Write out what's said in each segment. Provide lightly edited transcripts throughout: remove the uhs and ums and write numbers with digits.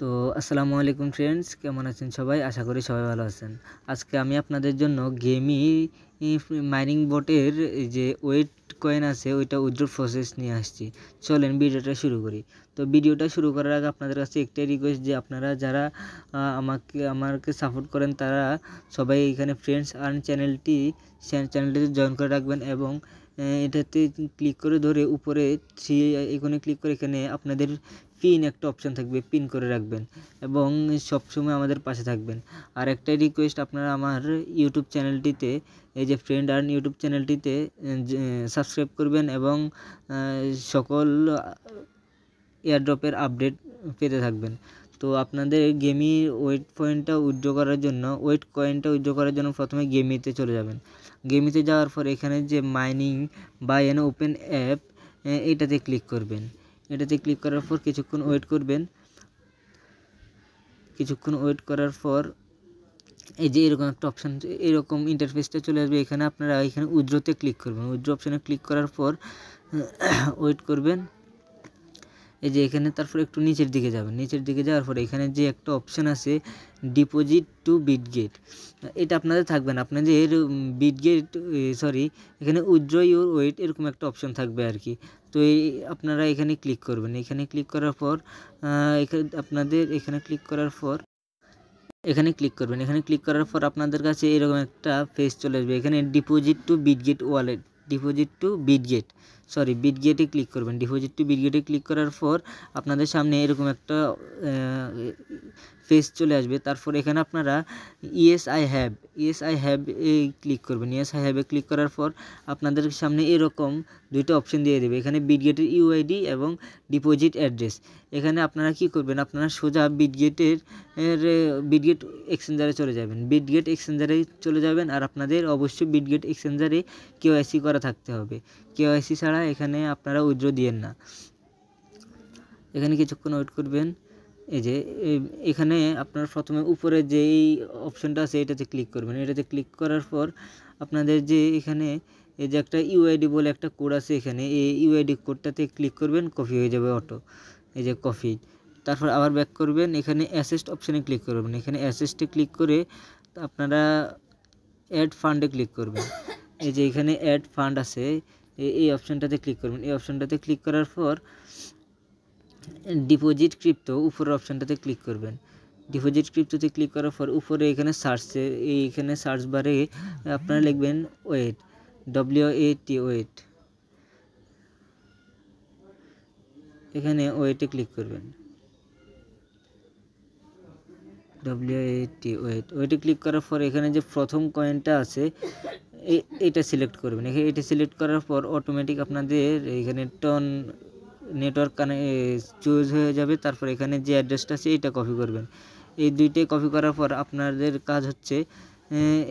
তো আসসালামু আলাইকুম ফ্রেন্ডস, কেমন আছেন সবাই? আশা করি সবাই ভালো আছেন। আজকে আমি আপনাদের জন্য গেমি মাইনিং বটের যে ওয়েট কয়েন আছে ওইটা উইথড্র প্রসেস নিয়ে আসছি। চলেন ভিডিওটা শুরু করি। তো ভিডিওটা শুরু করার আগে আপনাদের কাছে একটাই রিকোয়েস্ট যে আপনারা যারা আমাকে সাপোর্ট করেন তারা সবাই এখানে ফ্রেন্ডস আর্ন চ্যানেলটিতে জয়েন করে রাখবেন এবং এটাতে ক্লিক করে ধরে উপরে থ্রি আইকনে ক্লিক করে এখানে আপনাদের পিন একটা অপশান থাকবে, পিন করে রাখবেন এবং সবসময় আমাদের পাশে থাকবেন। আর একটাই রিকোয়েস্ট, আপনারা আমার ইউটিউব চ্যানেলটিতে এই যে ফ্রেন্ড আর্ন ইউটিউব চ্যানেলটিতে সাবস্ক্রাইব করবেন এবং সকল এয়ারড্রপের আপডেট পেতে থাকবেন। তো আপনাদের গেমি ওয়েট কয়েনটা উইথড্র করার জন্য প্রথমে গেমিতে চলে যাবেন। গেমিতে যাওয়ার পর এখানে যে মাইনিং বা ওপেন অ্যাপ এটাতে ক্লিক করবেন। এটাতে ক্লিক করার পর কিছুক্ষণ ওয়েট করবেন। কিছুক্ষণ ওয়েট করার পর এই যে এরকম একটা অপশান, এরকম ইন্টারফেসটা চলে আসবে। এখানে আপনারা এখানে উইথড্রতে ক্লিক করবেন। উইথড্র অপশানে ক্লিক করার পর ওয়েট করবেন। এই যে এখানে তারপর একটু নিচের দিকে যাবেন। নিচের দিকে যাওয়ার পরে এখানে যে একটা অপশান আছে ডিপোজিট টু বিটগেট, এটা আপনাদের থাকবে না। আপনাদের এখানে উইথড্র ইউর ওয়েট এরকম একটা অপশান থাকবে আর কি। তো আপনারা এখানে ক্লিক করবেন। এখানে ক্লিক করার পর এখানে ক্লিক করার পর আপনাদের কাছে এরকম একটা পেজ চলে আসবে। এখানে ডিপোজিট টু বিটগেটে ক্লিক করবেন। ডিপোজিট টু বিটগেটে ক্লিক করার পর আপনাদের সামনে এরকম একটা পেজ চলে আসবে। তারপর এখানে আপনারা ইয়েস আই হ্যাভ ক্লিক করবেন। ইয়েস আই হ্যাভে ক্লিক করার পর আপনাদের সামনে এরকম দুইটা অপশন দিয়ে দেবে। এখানে বিটগেটের ইউআইডি এবং ডিপোজিট অ্যাড্রেস। এখানে আপনারা কি করবেন, আপনারা সোজা বিটগেট এক্সচেঞ্জারে চলে যাবেন। আর আপনাদের অবশ্যই বিটগেট এক্সচেঞ্জারে কেওয়াইসি করা থাকতে হবে। কেওয়াইসি ছাড়া এখানে আপনারা উইথড্র দিয়েন না। এখানে কিছুক্ষণ ওয়েট করবেন। এই যে এখানে আপনার প্রথমে উপরে যেই অপশনটা আছে এটাতে ক্লিক করবেন। এটাতে ক্লিক করার পর আপনাদের যে এখানে এই যে একটা ইউআইডি বলে একটা কোড আছে, এখানে এই ইউআইডি কোডটাতে ক্লিক করবেন, কপি হয়ে যাবে অটো। এই যে কপি। তারপর আবার ব্যাক করবেন, এখানে অ্যাসেস্ট অপশানে ক্লিক করবেন। এখানে অ্যাসেস্টে ক্লিক করে আপনারা অ্যাড ফান্ডে ক্লিক করবেন। এই যে এখানে অ্যাড ফান্ড আছে, এই অপশানটাতে ক্লিক করবেন। এই অপশানটাতে ক্লিক করার পর ডিপোজিট ক্রিপ্টো উপরের অপশানটাতে ক্লিক করবেন। ডিপোজিট ক্রিপ্টোতে ক্লিক করার পর উপরে এখানে এইখানে সার্চ বারে আপনারা লিখবেন ওয়েট, WAT ওয়েট। এখানে ওয়েটে ক্লিক করবেন। ওয়েটে ক্লিক করার পর এখানে যে প্রথম কয়েনটা আছে এটা সিলেক্ট করবেন। এটা সিলেক্ট করার পর অটোমেটিক আপনাদের এখানে নেটওয়ার্ক চুজ হয়ে যাবে। তারপর এখানে যে অ্যাড্রেসটা আছে এটা কপি করবেন। এই দুইটাই কপি করার পর আপনাদের কাজ হচ্ছে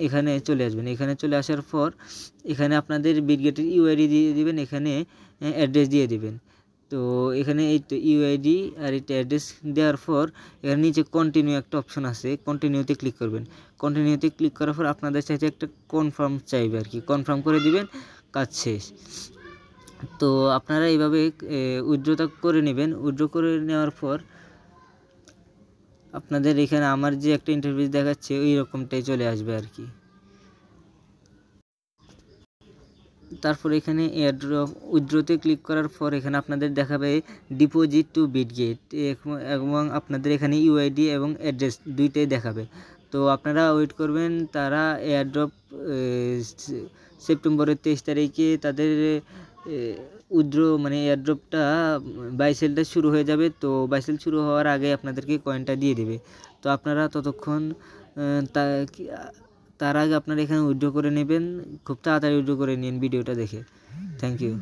এখানে চলে আসবেন। এখানে চলে আসার পর এখানে আপনাদের বিটগেটের ইউআইডি দিয়ে দিবেন, এখানে অ্যাড্রেস দিয়ে দিবেন। তো এখানে এই তো ইউআইডি আর এটা অ্যাড্রেস দেওয়ার পর এখানে নিচে কন্টিনিউ একটা অপশন আছে, কন্টিনিউতে ক্লিক করবেন। কন্টিনিউতে ক্লিক করার পর আপনাদের চাইতে একটা কনফার্ম চাইবে আর কি, কনফার্ম করে দিবেন, কাজ শেষ। তো আপনারা এইভাবে উইথড্রটা করে নেবেন। উইথড্র করে নেওয়ার পর আপনাদের এখানে আমার যে একটা ইন্টারফেস দেখাচ্ছে ওই রকমটাই চলে আসবে আর কি। তারপর এখানে উইথড্রতে ক্লিক করার পর এখানে আপনাদের দেখাবে ডিপোজিট টু বিটগেট এবং আপনাদের এখানে ইউআইডি এবং অ্যাড্রেস দুইটাই দেখাবে। তো আপনারা ওয়েট করবেন। তারা এয়ারড্রপ সেপ্টেম্বরের 23 তারিখে তাদের উইথড্র এয়ারড্রপটা বাইসেলটা শুরু হয়ে যাবে। তো বাইসেল শুরু হওয়ার আগে আপনাদেরকে কয়েনটা দিয়ে দেবে। তো আপনারা ততক্ষণ তার আগে আপনারা এখানে উইথড্র করে নেবেন। খুব তাড়াতাড়ি উইথড্র করে নিন ভিডিওটা দেখে। Thank you.